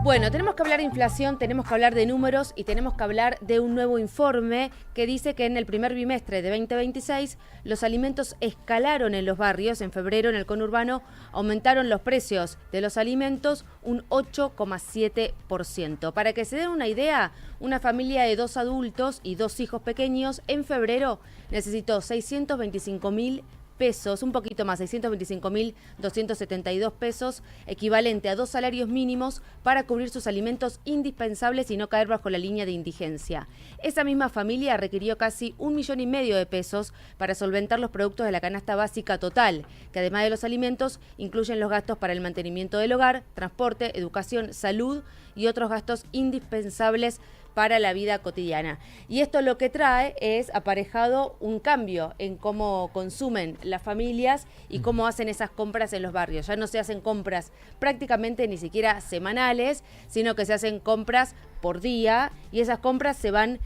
Bueno, tenemos que hablar de inflación, tenemos que hablar de números y tenemos que hablar de un nuevo informe que dice que en el primer bimestre de 2026 los alimentos escalaron en los barrios. En febrero en el conurbano aumentaron los precios de los alimentos un 8,7%. Para que se den una idea, una familia de 2 adultos y 2 hijos pequeños en febrero necesitó 625.000 pesos, un poquito más, 625.272 pesos, equivalente a 2 salarios mínimos para cubrir sus alimentos indispensables y no caer bajo la línea de indigencia. Esa misma familia requirió casi 1,5 millones de pesos para solventar los productos de la canasta básica total, que además de los alimentos incluyen los gastos para el mantenimiento del hogar, transporte, educación, salud y otros gastos indispensables para la vida cotidiana. Y esto lo que trae es aparejado un cambio en cómo consumen las familias y cómo hacen esas compras en los barrios. Ya no se hacen compras prácticamente ni siquiera semanales, sino que se hacen compras por día y esas compras se van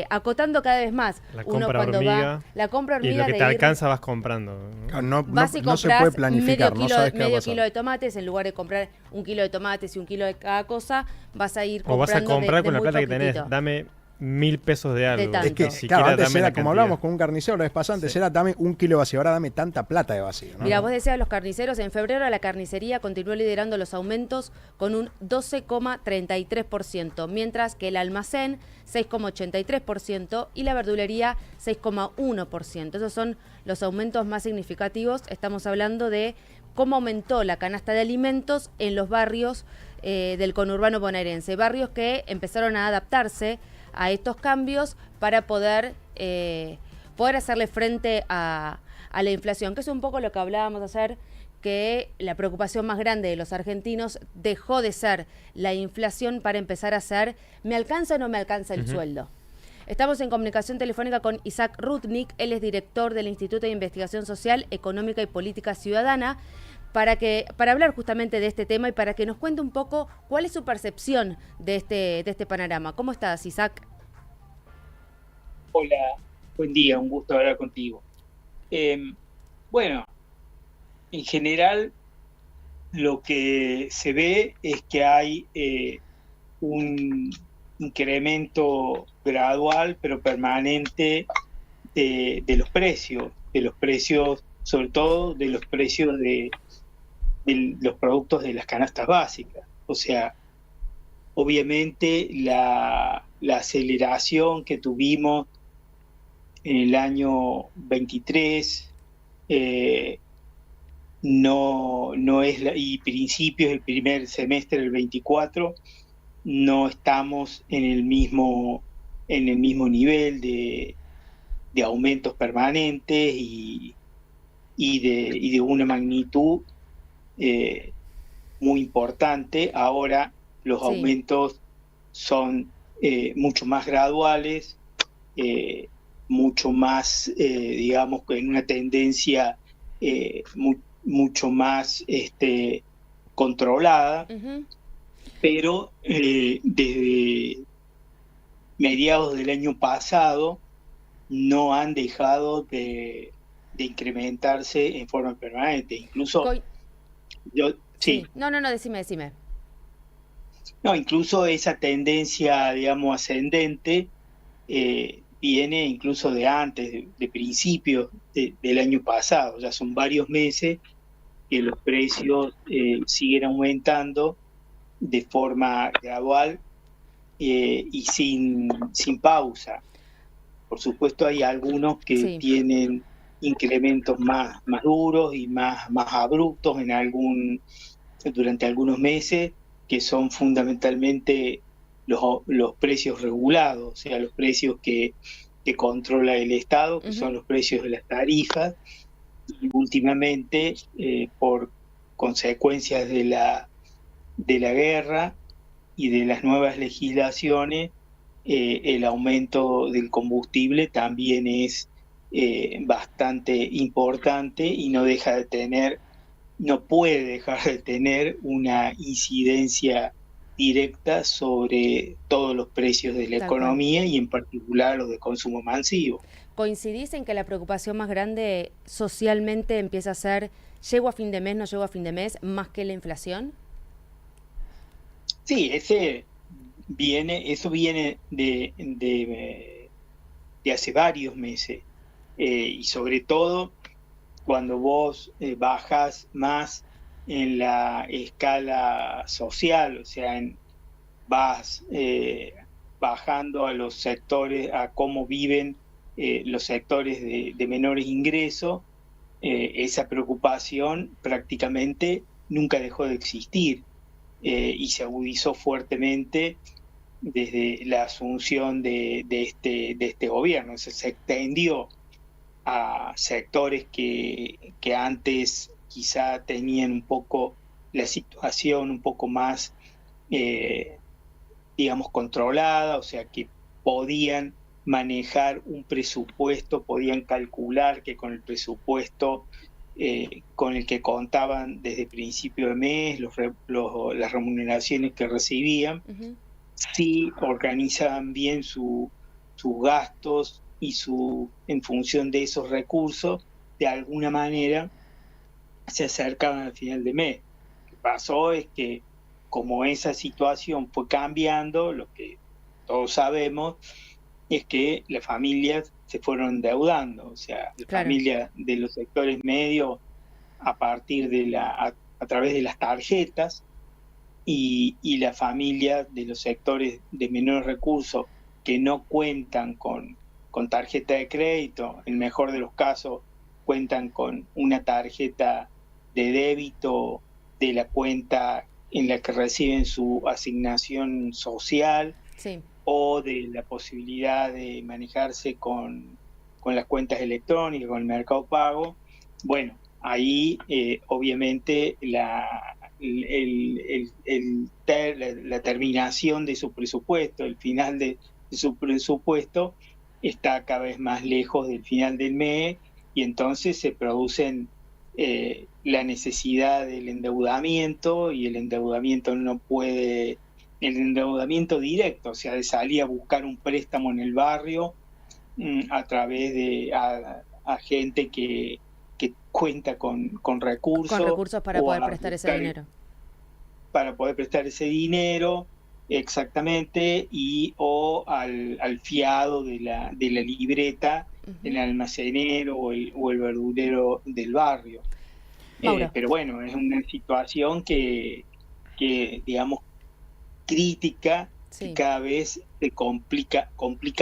acotando cada vez más. La compra hormiga. La compra hormiga. Y lo que te alcanza vas comprando. No se puede planificar. Medio kilo de tomates, en lugar de comprar 1 kilo de tomates y 1 kilo de cada cosa, vas a ir comprando. O vas a comprar con la plata poquitito. Que tenés. Dame 1.000 pesos de algo. Es que, claro, antes era, como hablábamos con un carnicero la vez pasada, antes era dame 1 kilo de vacío, ahora dame tanta plata de vacío, ¿no? Mira, vos decías los carniceros, en febrero la carnicería continuó liderando los aumentos con un 12,33%, mientras que el almacén 6,83% y la verdulería 6,1%. Esos son los aumentos más significativos. Estamos hablando de cómo aumentó la canasta de alimentos en los barrios del conurbano bonaerense, barrios que empezaron a adaptarse a estos cambios para poder hacerle frente a la inflación, que es un poco lo que hablábamos ayer, que la preocupación más grande de los argentinos dejó de ser la inflación para empezar a ser ¿me alcanza o no me alcanza el sueldo? Estamos en comunicación telefónica con Isaac Rudnick, él es director del Instituto de Investigación Social, Económica y Política Ciudadana, para hablar justamente de este tema y para que nos cuente un poco cuál es su percepción de este panorama. ¿Cómo estás, Isaac? Hola, buen día, un gusto hablar contigo. Bueno, en general lo que se ve es que hay un incremento gradual pero permanente de los precios, sobre todo de los precios de los productos de las canastas básicas. O sea, obviamente la aceleración que tuvimos en el año 23 no es y principios del primer semestre del 24 no estamos en el mismo nivel de aumentos permanentes y de una magnitud muy importante. Ahora los aumentos son mucho más graduales, mucho más, digamos, en una tendencia mucho más controlada, pero desde mediados del año pasado no han dejado de incrementarse en forma permanente. Incluso Sí. No, decime. No, incluso esa tendencia, digamos, ascendente viene incluso de antes, de principios del año pasado. Ya son varios meses que los precios siguen aumentando de forma gradual y sin pausa. Por supuesto hay algunos que tienen incrementos más duros y más abruptos durante algunos meses, que son fundamentalmente los precios regulados, o sea, los precios que controla el Estado, que son los precios de las tarifas, y últimamente, por consecuencias de la guerra y de las nuevas legislaciones, el aumento del combustible también es bastante importante y no puede dejar de tener una incidencia directa sobre todos los precios de la economía y en particular los de consumo masivo. ¿Coincidís en que la preocupación más grande socialmente empieza a ser ¿llego a fin de mes, no llego a fin de mes, más que la inflación? Sí, eso viene de hace varios meses. Y sobre todo cuando vos bajás más en la escala social, o sea, vas bajando a los sectores, a cómo viven los sectores de menores ingresos, esa preocupación prácticamente nunca dejó de existir y se agudizó fuertemente desde la asunción de este gobierno. Se extendió a sectores que antes quizá tenían un poco la situación un poco más, digamos, controlada, o sea, que podían manejar un presupuesto, podían calcular que con el presupuesto con el que contaban desde principio de mes, las remuneraciones que recibían, sí organizaban bien sus gastos y en función de esos recursos, de alguna manera se acercaban al final de mes. Lo que pasó es que como esa situación fue cambiando, lo que todos sabemos es que las familias se fueron endeudando, o sea, las familias de los sectores medios a partir de a través de las tarjetas y la familia de los sectores de menores recursos que no cuentan con tarjeta de crédito, en el mejor de los casos cuentan con una tarjeta de débito de la cuenta en la que reciben su asignación social, sí, o de la posibilidad de manejarse con las cuentas electrónicas, con el Mercado Pago. Bueno, ahí obviamente la terminación de su presupuesto, el final de su presupuesto está cada vez más lejos del final del mes y entonces se producen la necesidad del endeudamiento y el endeudamiento el endeudamiento directo, o sea, de salir a buscar un préstamo en el barrio a través de a gente que cuenta con recursos. Con recursos para poder prestar ese dinero. Para poder prestar ese dinero, exactamente, o al fiado de la libreta, el almacenero o el verdulero del barrio. Pero bueno, es una situación que digamos, crítica, sí, que cada vez se complica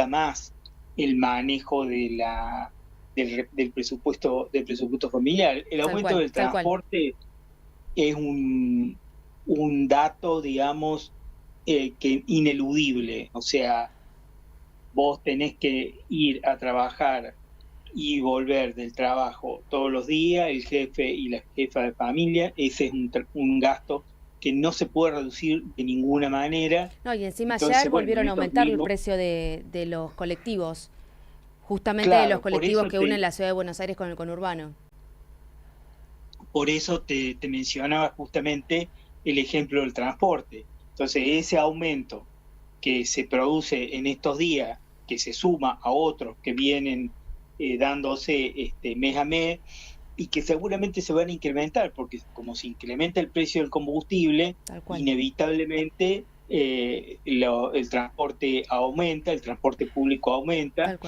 más el manejo del presupuesto familiar. El aumento del transporte es un dato, digamos, que ineludible. O sea, vos tenés que ir a trabajar y volver del trabajo todos los días, el jefe y la jefa de familia, ese es un gasto que no se puede reducir de ninguna manera. No, y encima ayer volvieron a aumentar el precio de los colectivos, justamente de los colectivos que unen la ciudad de Buenos Aires con el conurbano. Por eso te mencionaba justamente el ejemplo del transporte. Entonces, ese aumento que se produce en estos días, que se suma a otros que vienen dándose mes a mes, y que seguramente se van a incrementar, porque como se incrementa el precio del combustible, inevitablemente el transporte aumenta, el transporte público aumenta,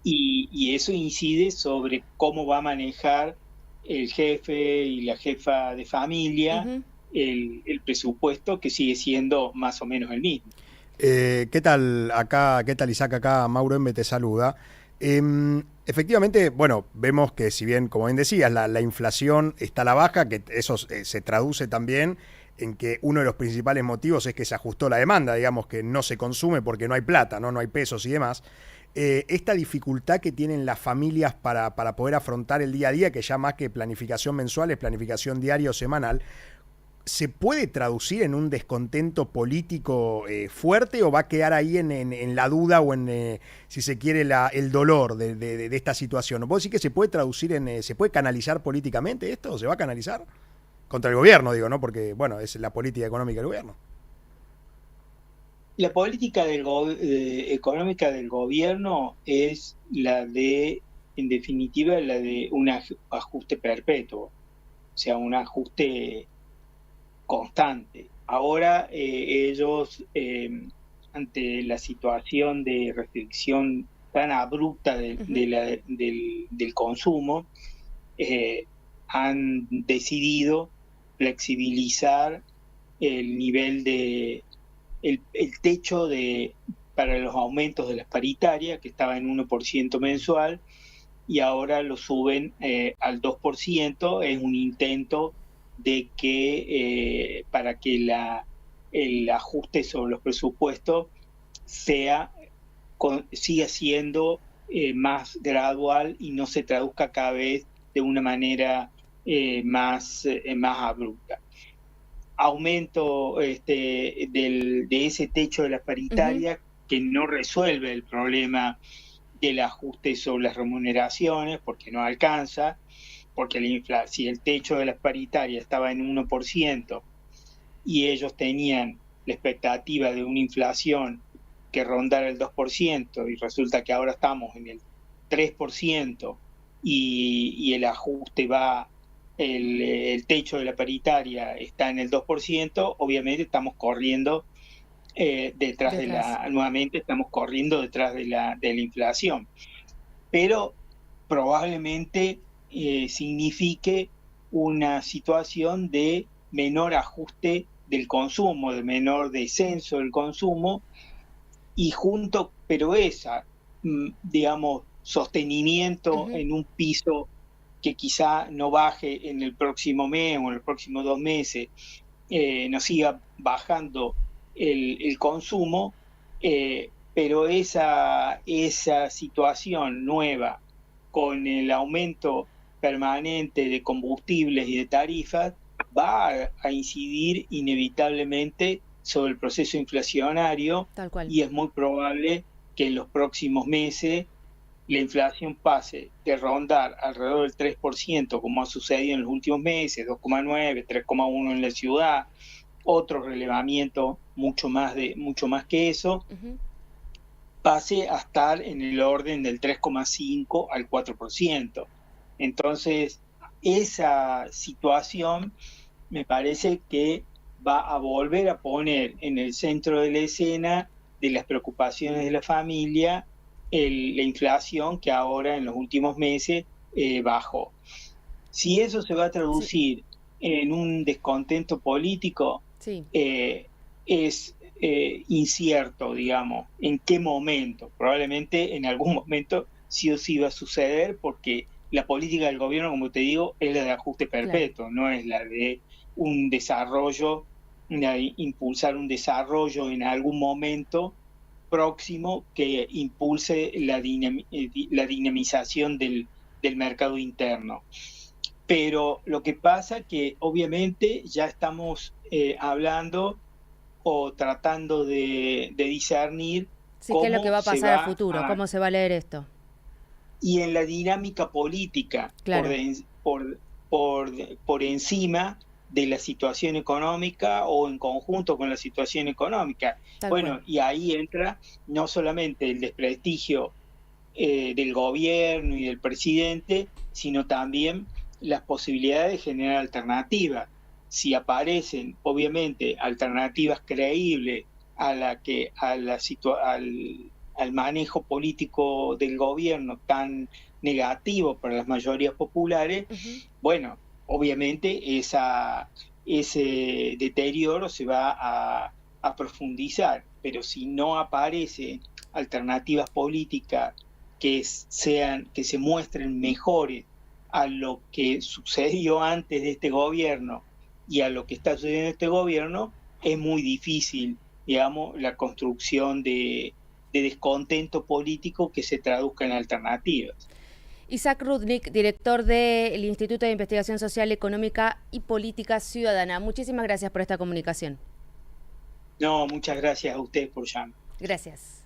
y eso incide sobre cómo va a manejar el jefe y la jefa de familia el presupuesto, que sigue siendo más o menos el mismo. ¿Qué tal acá? ¿Qué tal, Isaac? Acá Mauro Embe te saluda. Efectivamente, bueno, vemos que si bien, como bien decías, la inflación está a la baja, que eso se traduce también en que uno de los principales motivos es que se ajustó la demanda, digamos que no se consume porque no hay plata, no hay pesos y demás. Esta dificultad que tienen las familias para poder afrontar el día a día, que ya más que planificación mensual es planificación diaria o semanal, ¿se puede traducir en un descontento político fuerte o va a quedar ahí en la duda o en, si se quiere, el dolor de esta situación? ¿Puedo decir que se puede traducir se puede canalizar políticamente esto? ¿Se va a canalizar? Contra el gobierno, digo, ¿no? Porque, bueno, es la política económica del gobierno. La política económica del gobierno es en definitiva, la de un ajuste perpetuo, o sea, un ajuste constante. Ahora ellos, ante la situación de restricción tan abrupta del consumo, han decidido flexibilizar el nivel el techo para los aumentos de las paritarias, que estaba en 1% mensual, y ahora lo suben al 2%. Es un intento de que para que el ajuste sobre los presupuestos siga siendo más gradual y no se traduzca cada vez de una manera más abrupta. Aumento de ese techo de la paritaria que no resuelve el problema del ajuste sobre las remuneraciones, porque no alcanza, porque si el techo de las paritarias estaba en 1% y ellos tenían la expectativa de una inflación que rondara el 2%, y resulta que ahora estamos en el 3%, y el ajuste el techo de la paritaria está en el 2%, obviamente estamos corriendo nuevamente estamos corriendo detrás de la inflación. Pero probablemente signifique una situación de menor ajuste del consumo, de menor descenso del consumo, y digamos, sostenimiento en un piso que quizá no baje en el próximo mes o en los próximos 2 meses, no siga bajando el consumo, pero esa situación nueva con el aumento permanente de combustibles y de tarifas va a incidir inevitablemente sobre el proceso inflacionario. Tal cual. Y es muy probable que en los próximos meses la inflación pase de rondar alrededor del 3%, como ha sucedido en los últimos meses, 2,9, 3,1 en la ciudad, otro relevamiento mucho más que eso, pase a estar en el orden del 3,5 al 4%. Entonces, esa situación me parece que va a volver a poner en el centro de la escena de las preocupaciones de la familia la inflación, que ahora en los últimos meses bajó. Si eso se va a traducir en un descontento político, es incierto, digamos, en qué momento. Probablemente en algún momento sí o sí va a suceder, porque la política del gobierno, como te digo, es la de ajuste perpetuo, no es la de un desarrollo, impulsar un desarrollo en algún momento próximo que impulse la dinamización del mercado interno. Pero lo que pasa que obviamente ya estamos hablando o tratando de discernir qué es lo que va a pasar a futuro, cómo se va a leer esto. Y en la dinámica política, claro, por encima de la situación económica o en conjunto con la situación económica. Y ahí entra no solamente el desprestigio del gobierno y del presidente, sino también las posibilidades de generar alternativas. Si aparecen, obviamente, alternativas creíbles al manejo político del gobierno tan negativo para las mayorías populares, obviamente ese deterioro se va a profundizar. Pero si no aparecen alternativas políticas que se muestren mejores a lo que sucedió antes de este gobierno y a lo que está sucediendo en este gobierno, es muy difícil, digamos, la construcción de descontento político que se traduzca en alternativas. Isaac Rudnick, director del Instituto de Investigación Social, Económica y Política Ciudadana. Muchísimas gracias por esta comunicación. No, muchas gracias a ustedes por llamar. Gracias.